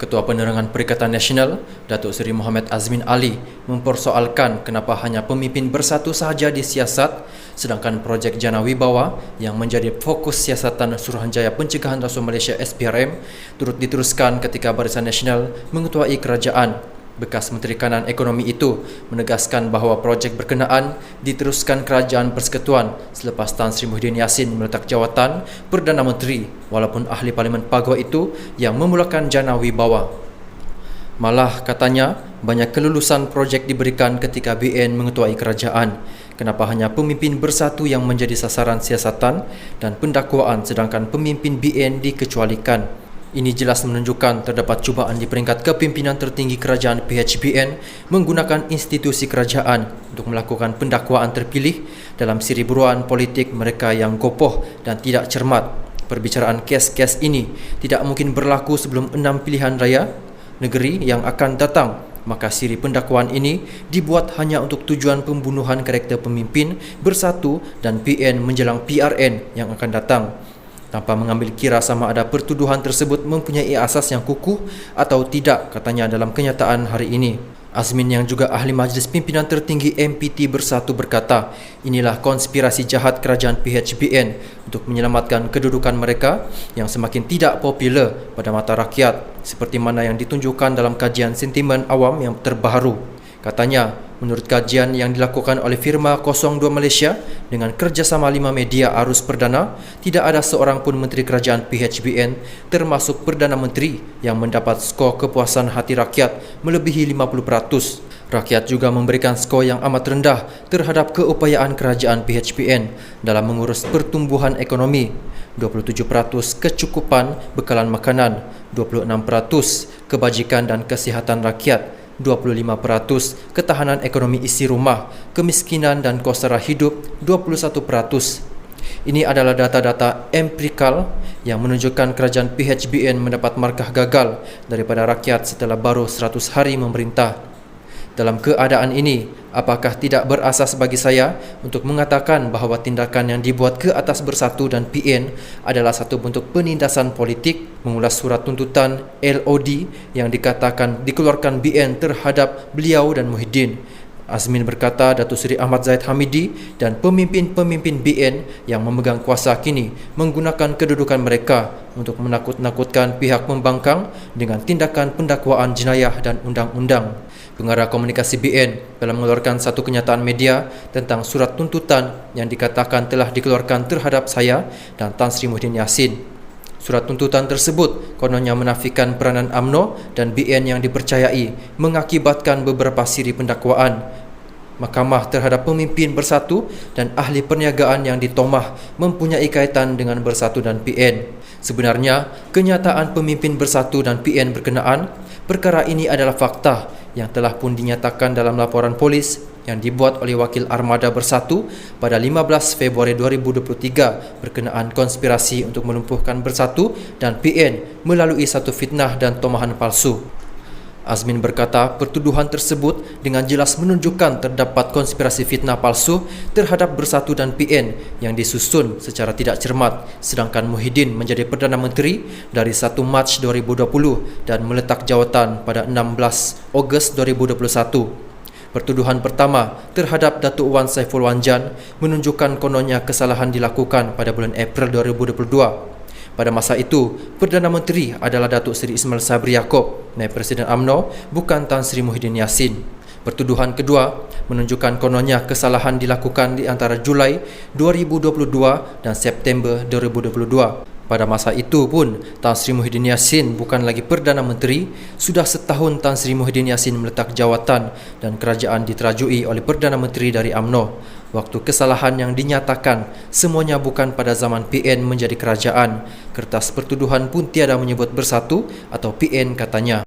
Ketua Penerangan Perikatan Nasional, Datuk Seri Muhammad Azmin Ali mempersoalkan kenapa hanya pemimpin bersatu sahaja disiasat sedangkan projek Jana Wibawa yang menjadi fokus siasatan Suruhanjaya Pencegahan Rasuah Malaysia SPRM turut diteruskan ketika Barisan Nasional mengetuai kerajaan. Bekas Menteri Kanan Ekonomi itu menegaskan bahawa projek berkenaan diteruskan Kerajaan Persekutuan selepas Tan Sri Muhyiddin Yassin meletak jawatan Perdana Menteri walaupun ahli Parlimen Pagua itu yang memulakan Jana Wibawa. Malah katanya banyak kelulusan projek diberikan ketika BN mengetuai kerajaan. Kenapa hanya pemimpin bersatu yang menjadi sasaran siasatan dan pendakwaan sedangkan pemimpin BN dikecualikan? Ini jelas menunjukkan terdapat cubaan di peringkat kepimpinan tertinggi kerajaan PHBN menggunakan institusi kerajaan untuk melakukan pendakwaan terpilih dalam siriburuan politik mereka yang kopoh dan tidak cermat. Perbicaraan kes-kes ini tidak mungkin berlaku sebelum 6 pilihan raya negeri yang akan datang. Maka siri pendakwaan ini dibuat hanya untuk tujuan pembunuhan karakter pemimpin bersatu dan PN menjelang PRN yang akan datang, tanpa mengambil kira sama ada pertuduhan tersebut mempunyai asas yang kukuh atau tidak, katanya dalam kenyataan hari ini. Azmin yang juga ahli Majlis Pimpinan Tertinggi MPT Bersatu berkata, inilah konspirasi jahat kerajaan PHBN untuk menyelamatkan kedudukan mereka yang semakin tidak popular pada mata rakyat, seperti mana yang ditunjukkan dalam kajian sentimen awam yang terbaru. Katanya, menurut kajian yang dilakukan oleh firma 02 Malaysia dengan kerjasama 5 media arus perdana, tidak ada seorang pun menteri kerajaan PHBN termasuk Perdana Menteri yang mendapat skor kepuasan hati rakyat melebihi 50%. Rakyat juga memberikan skor yang amat rendah terhadap keupayaan kerajaan PHBN dalam mengurus pertumbuhan ekonomi. 27% kecukupan bekalan makanan, 26% kebajikan dan kesihatan rakyat, 25% ketahanan ekonomi isi rumah, kemiskinan dan kos sara hidup 21%. Ini adalah data-data empirikal yang menunjukkan kerajaan PHBN mendapat markah gagal daripada rakyat setelah baru 100 hari memerintah. Dalam keadaan ini, apakah tidak berasas bagi saya untuk mengatakan bahawa tindakan yang dibuat ke atas Bersatu dan PN adalah satu bentuk penindasan politik? Mengulas surat tuntutan LOD yang dikatakan dikeluarkan BN terhadap beliau dan Muhyiddin, Azmin berkata Datuk Seri Ahmad Zahid Hamidi dan pemimpin-pemimpin BN yang memegang kuasa kini menggunakan kedudukan mereka untuk menakut-nakutkan pihak pembangkang dengan tindakan pendakwaan jenayah dan undang-undang. Pengarah komunikasi BN dalam mengeluarkan satu kenyataan media tentang surat tuntutan yang dikatakan telah dikeluarkan terhadap saya dan Tan Sri Muhyiddin Yassin. Surat tuntutan tersebut kononnya menafikan peranan UMNO dan BN yang dipercayai mengakibatkan beberapa siri pendakwaan mahkamah terhadap pemimpin Bersatu dan ahli perniagaan yang ditomah mempunyai kaitan dengan Bersatu dan PN. Sebenarnya, kenyataan pemimpin Bersatu dan PN berkenaan perkara ini adalah fakta yang telah pun dinyatakan dalam laporan polis yang dibuat oleh wakil Armada Bersatu pada 15 Februari 2023 berkenaan konspirasi untuk melumpuhkan Bersatu dan PN melalui satu fitnah dan tomahan palsu. Azmin berkata pertuduhan tersebut dengan jelas menunjukkan terdapat konspirasi fitnah palsu terhadap Bersatu dan PN yang disusun secara tidak cermat, sedangkan Muhyiddin menjadi Perdana Menteri dari 1 Mac 2020 dan meletak jawatan pada 16 Ogos 2021. Pertuduhan pertama terhadap Datuk Wan Saiful Wanjan menunjukkan kononnya kesalahan dilakukan pada bulan April 2022. Pada masa itu, Perdana Menteri adalah Datuk Seri Ismail Sabri Yaakob, naib Presiden UMNO, bukan Tan Sri Muhyiddin Yassin. Pertuduhan kedua menunjukkan kononnya kesalahan dilakukan di antara Julai 2022 dan September 2022. Pada masa itu pun, Tan Sri Muhyiddin Yassin bukan lagi Perdana Menteri. Sudah setahun Tan Sri Muhyiddin Yassin meletak jawatan dan kerajaan diterajui oleh Perdana Menteri dari UMNO. Waktu kesalahan yang dinyatakan semuanya bukan pada zaman PN menjadi kerajaan. Kertas pertuduhan pun tiada menyebut Bersatu atau PN, katanya.